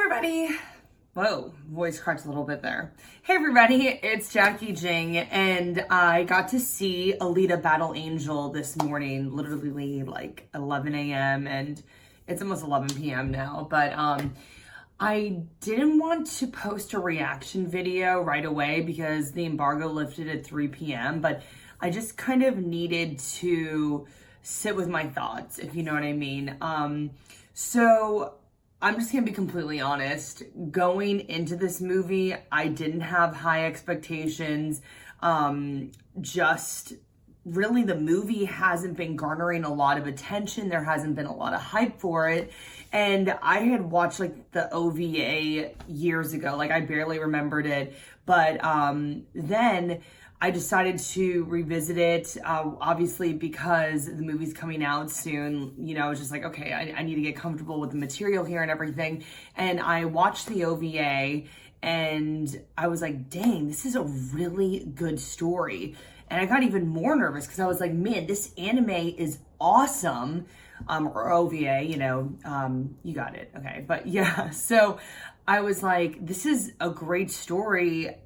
everybody. Whoa, voice cracked a little bit there. Hey everybody, it's Jackie Jing, and I got to see Alita Battle Angel this morning, literally like 11 a.m. and it's almost 11 p.m. now, but I didn't want to post a reaction video right away because the embargo lifted at 3 p.m., but I just kind of needed to sit with my thoughts, if you know what I mean. So I'm just gonna be completely honest. Going into this movie, I didn't have high expectations. Just really the movie hasn't been garnering a lot of attention. There hasn't been a lot of hype for it. And I had watched like the OVA years ago, like I barely remembered it. But then I decided to revisit it, obviously because the movie's coming out soon. You know, I was just like, okay, I need to get comfortable with the material here and everything. And I watched the OVA and I was like, dang, this is a really good story. And I got even more nervous because I was like, man, this anime is awesome. Or OVA, you know, you got it. Okay. But yeah, so I was like, this is a great story.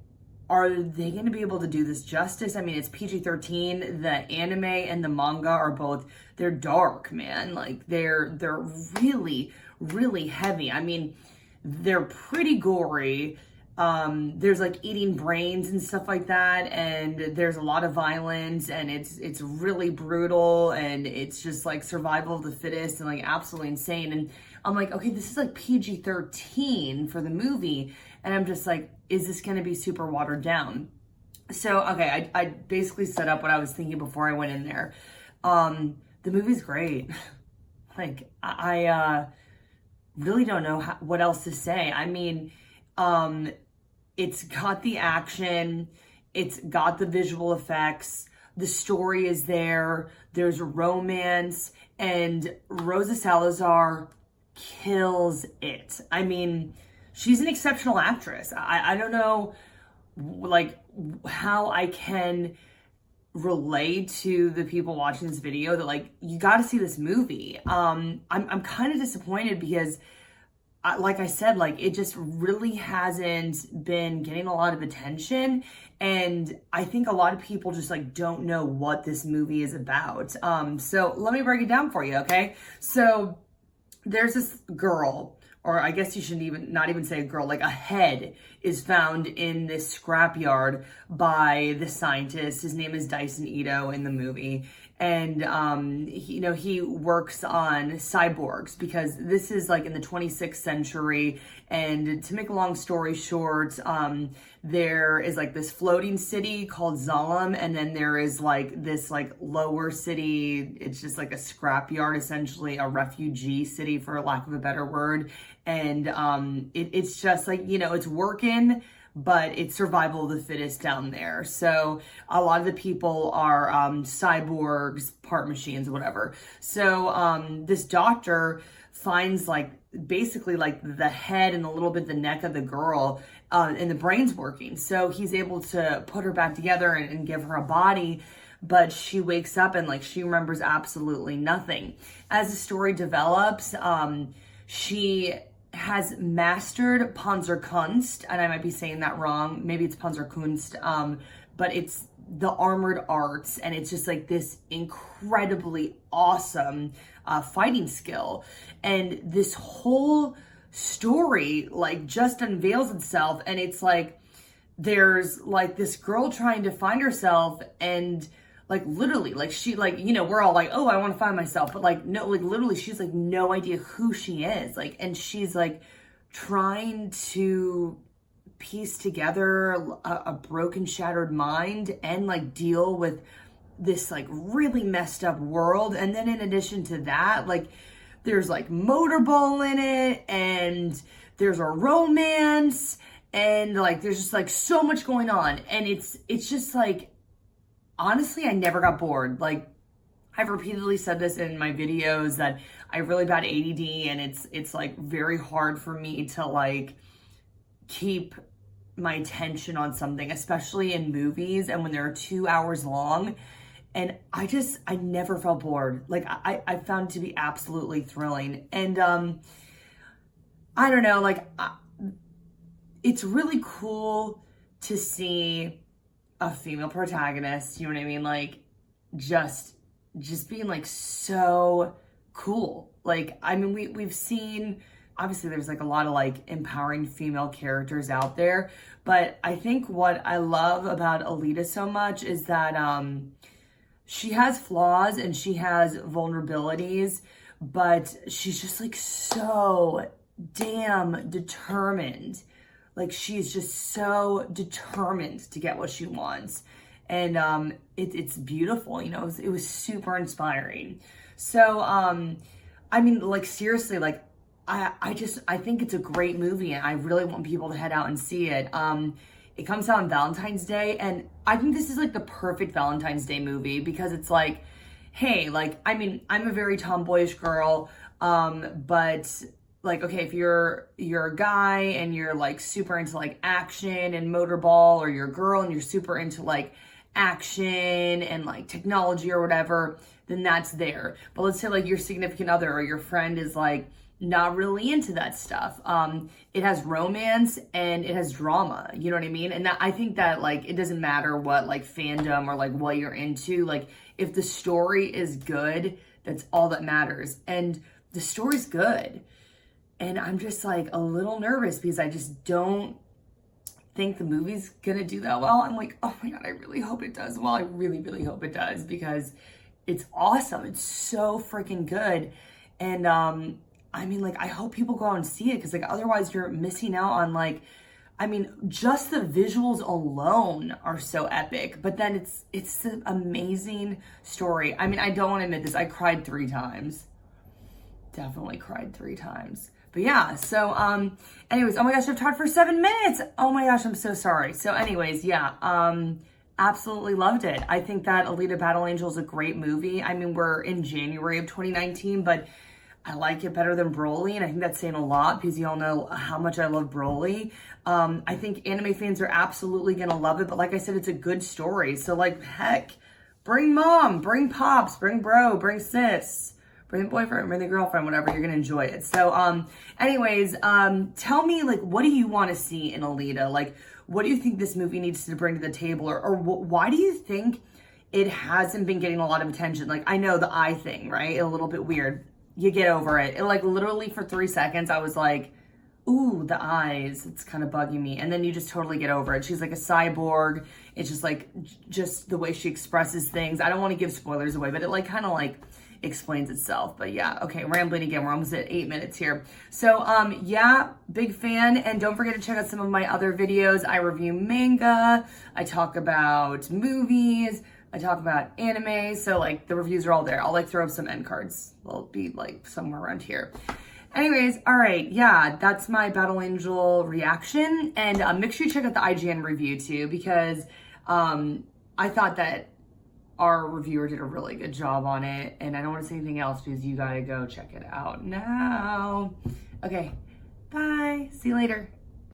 Are they going to be able to do this justice? I mean, it's PG-13. The anime and the manga are both, they're dark, man. Like they're really, really heavy. I mean, they're pretty gory. There's like eating brains and stuff like that. And there's a lot of violence and it's really brutal and it's just like survival of the fittest and like absolutely insane. And I'm like, okay, this is like PG-13 for the movie. And I'm just like, is this going to be super watered down? So, okay, I basically set up what I was thinking before I went in there. The movie's great. Like, I really don't know what else to say. I mean, it's got the action. It's got the visual effects. The story is there. There's romance. And Rosa Salazar kills it. I mean, she's an exceptional actress. I don't know, like, how I can relate to the people watching this video that, like, you got to see this movie. I'm kind of disappointed because, like I said, like, it just really hasn't been getting a lot of attention. And I think a lot of people just, like, don't know what this movie is about. So let me break it down for you, okay? So there's this girl, or I guess you shouldn't not even say a girl, like a head is found in this scrapyard by the scientist. His name is Dyson Ito in the movie. And, he works on cyborgs because this is like in the 26th century. And to make a long story short, there is like this floating city called Zalem. And then there is like this like lower city. It's just like a scrapyard, essentially a refugee city for lack of a better word. And, it's just like, it's working, but it's survival of the fittest down there. So a lot of the people are cyborgs, part machines, whatever. So this doctor finds like basically like the head and a little bit the neck of the girl and the brain's working. So he's able to put her back together and give her a body, but she wakes up and like she remembers absolutely nothing. As the story develops, she has mastered Panzerkunst, and I might be saying that wrong. Maybe it's Panzerkunst, but it's the armored arts, and it's just like this incredibly awesome fighting skill. And this whole story like just unveils itself, and it's like there's like this girl trying to find herself, and like literally, like she, like, we're all like, oh, I want to find myself. But like, no, like literally she's like no idea who she is. Like, and she's like trying to piece together a broken, shattered mind and like deal with this like really messed up world. And then in addition to that, like there's like motorball in it and there's a romance and like there's just like so much going on. And it's just like, honestly, I never got bored. Like, I've repeatedly said this in my videos that I have really bad ADD and it's like very hard for me to like keep my attention on something, especially in movies and when they're 2 hours long. And I never felt bored. Like I found it to be absolutely thrilling. And I don't know, like, it's really cool to see a female protagonist, you know what I mean? Like, just being like so cool. Like, I mean, we've seen, obviously there's like a lot of like empowering female characters out there, but I think what I love about Alita so much is that she has flaws and she has vulnerabilities, but she's just like so damn determined. Like, she's just so determined to get what she wants. And it's beautiful, you know, it was super inspiring. So, I mean, like, seriously, like, I think it's a great movie, and I really want people to head out and see it. It comes out on Valentine's Day, and I think this is like the perfect Valentine's Day movie because it's like, hey, like, I mean, I'm a very tomboyish girl, but like, okay, if you're a guy and you're like super into like action and motorball, or you're a girl and you're super into like action and like technology or whatever, then that's there. But let's say like your significant other or your friend is like not really into that stuff. It has romance and it has drama, you know what I mean? And I think that like, it doesn't matter what like fandom or like what you're into, like if the story is good, that's all that matters. And the story's good. And I'm just like a little nervous because I just don't think the movie's gonna do that well. I'm like, oh my God, I really hope it does well. I really, really hope it does because it's awesome. It's so freaking good. And I mean, like, I hope people go out and see it because like otherwise you're missing out on like, I mean, just the visuals alone are so epic, but then it's an amazing story. I mean, I don't want to admit this. I cried 3 times. Definitely cried 3 times. But yeah, so anyways, oh my gosh, I've talked for 7 minutes. Oh my gosh, I'm so sorry. So anyways, yeah, absolutely loved it. I think that Alita Battle Angel is a great movie. I mean, we're in January of 2019, but I like it better than Broly, and I think that's saying a lot because you all know how much I love Broly. I think anime fans are absolutely gonna love it, but like I said, it's a good story. So like, heck, bring mom, bring pops, bring bro, bring sis, bring the boyfriend, bring the girlfriend, whatever, you're gonna enjoy it. So anyways, tell me, like, what do you want to see in Alita? Like, what do you think this movie needs to bring to the table? Or why do you think it hasn't been getting a lot of attention? Like, I know the eye thing, right? A little bit weird. You get over it. It like literally for 3 seconds, I was like, ooh, the eyes, it's kind of bugging me. And then you just totally get over it. She's like a cyborg. It's just like, just the way she expresses things. I don't want to give spoilers away, but it like kind of like explains itself. But yeah, okay, rambling again. We're almost at 8 minutes here. So yeah, big fan. And don't forget to check out some of my other videos. I review manga. I talk about movies. I talk about anime. So like the reviews are all there. I'll like throw up some end cards. They'll be like somewhere around here. Anyways, all right, yeah, that's my Battle Angel reaction. And make sure you check out the IGN review too, because I thought that our reviewer did a really good job on it. And I don't want to say anything else because you gotta go check it out now. Okay, bye. See you later.